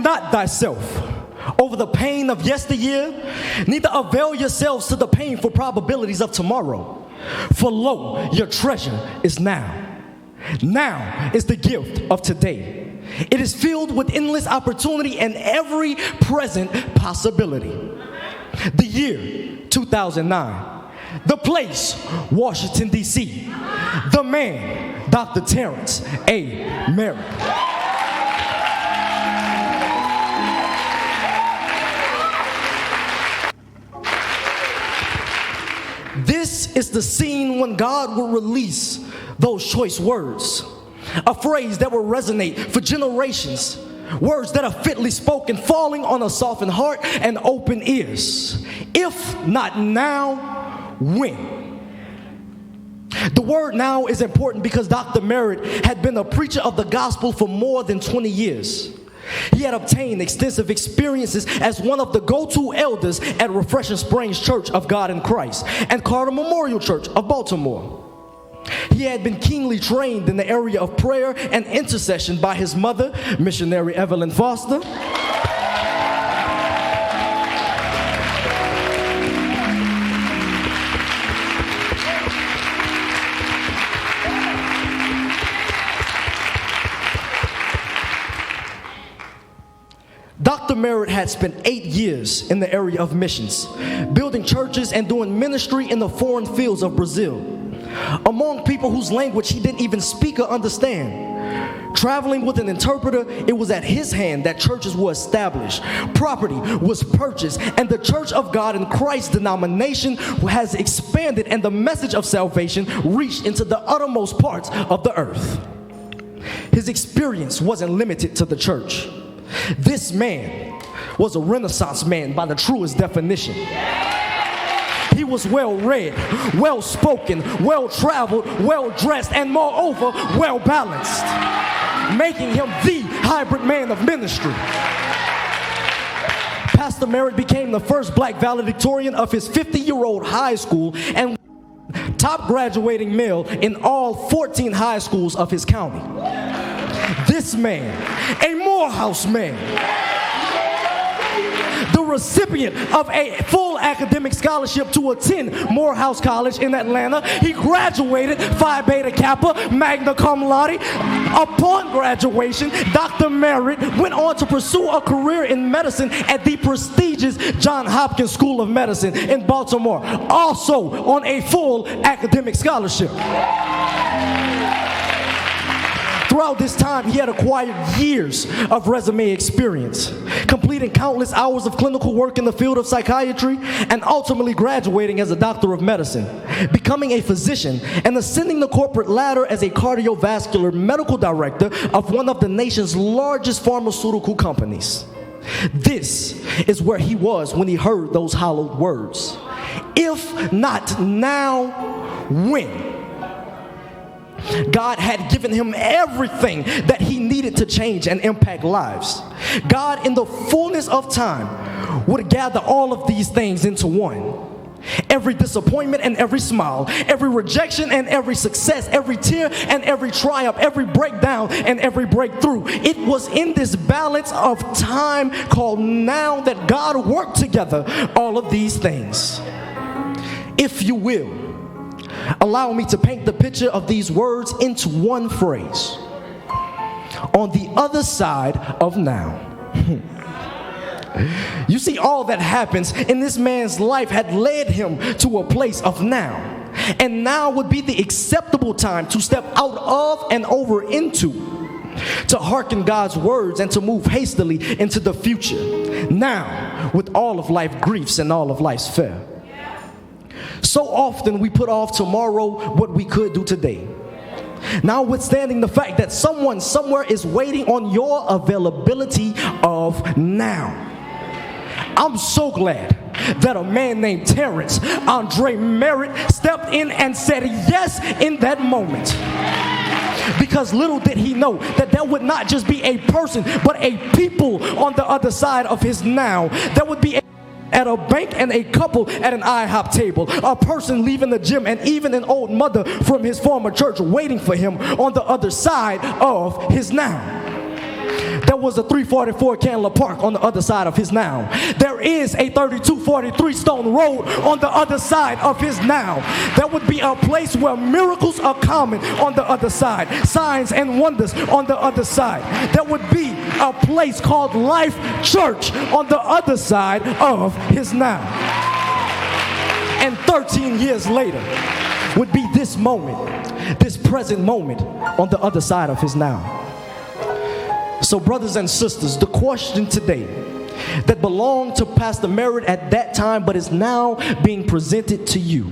not thyself over the pain of yesteryear, neither avail yourselves to the painful probabilities of tomorrow. For lo, your treasure is now. Now is the gift of today. It is filled with endless opportunity and every present possibility. The year 2009. The place, Washington, D.C. The man, Dr. Terrence A. Merritt. This is the scene when God will release those choice words, a phrase that will resonate for generations, words that are fitly spoken, falling on a softened heart and open ears. If not now, when? The word now is important because Dr. Merritt had been a preacher of the gospel for more than 20 years. He had obtained extensive experiences as one of the go-to elders at Refreshing Springs Church of God in Christ and Carter Memorial Church of Baltimore. He had been keenly trained in the area of prayer and intercession by his mother, missionary Evelyn Foster. Dr. Merritt had spent 8 years in the area of missions, building churches and doing ministry in the foreign fields of Brazil, among people whose language he didn't even speak or understand. Traveling with an interpreter, it was at his hand that churches were established, property was purchased, and the Church of God in Christ denomination has expanded, and the message of salvation reached into the uttermost parts of the earth. His experience wasn't limited to the church. This man was a Renaissance man by the truest definition. He was well-read, well-spoken, well-traveled, well-dressed, and moreover, well-balanced, making him the hybrid man of ministry. Pastor Merritt became the first black valedictorian of his 50-year-old high school and top graduating male in all 14 high schools of his county. This man, a Morehouse man, the recipient of a full academic scholarship to attend Morehouse College in Atlanta. He graduated Phi Beta Kappa, magna cum laude. Upon graduation, Dr. Merritt went on to pursue a career in medicine at the prestigious Johns Hopkins School of Medicine in Baltimore, also on a full academic scholarship. Throughout this time, he had acquired years of resume experience, completing countless hours of clinical work in the field of psychiatry, and ultimately graduating as a doctor of medicine, becoming a physician, and ascending the corporate ladder as a cardiovascular medical director of one of the nation's largest pharmaceutical companies. This is where he was when he heard those hallowed words. If not now, when? God had given him everything that he needed to change and impact lives. God, in the fullness of time, would gather all of these things into one. Every disappointment and every smile, every rejection and every success, every tear and every triumph, every breakdown and every breakthrough. It was in this balance of time called now that God worked together all of these things. If you will, allow me to paint the picture of these words into one phrase. On the other side of now. You see, all that happens in this man's life had led him to a place of now. And now would be the acceptable time to step out of and over into, to hearken God's words and to move hastily into the future. Now, with all of life's griefs and all of life's fear. So often we put off tomorrow what we could do today. Notwithstanding the fact that someone somewhere is waiting on your availability of now. I'm so glad that a man named Terrence Andre Merritt stepped in and said yes in that moment. Because little did he know that there would not just be a person, but a people on the other side of his now. There would be at a bank and a couple at an IHOP table, a person leaving the gym, and even an old mother from his former church waiting for him on the other side of his now. There was a 344 Candler Park on the other side of his now. There is a 3243 Stone Road on the other side of his now. There would be a place where miracles are common on the other side, signs and wonders on the other side. There would be a place called Life Church on the other side of his now. And 13 years later would be this moment, this present moment on the other side of his now. So brothers and sisters, the question today that belonged to Pastor Merritt at that time but is now being presented to you.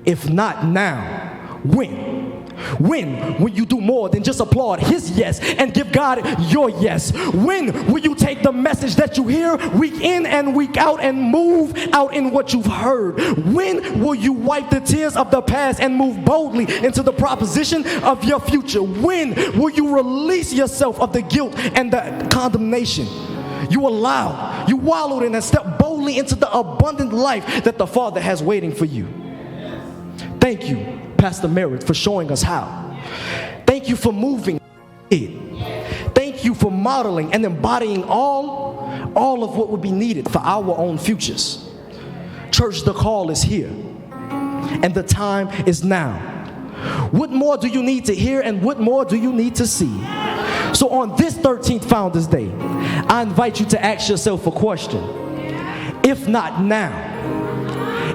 If not now, when? When will you do more than just applaud his yes and give God your yes? When will you take the message that you hear week in and week out and move out in what you've heard? When will you wipe the tears of the past and move boldly into the proposition of your future? When will you release yourself of the guilt and the condemnation you wallowed in, and step boldly into the abundant life that the Father has waiting for you? Thank you, Pastor Merritt, for showing us how. Thank you for moving it. Thank you for modeling and embodying all of what would be needed for our own futures. Church, the call is here, and the time is now. What more do you need to hear, and what more do you need to see? So on this 13th Founders Day, I invite you to ask yourself a question. If not now,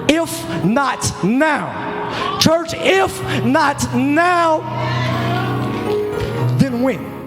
if not now, church, if not now, then when?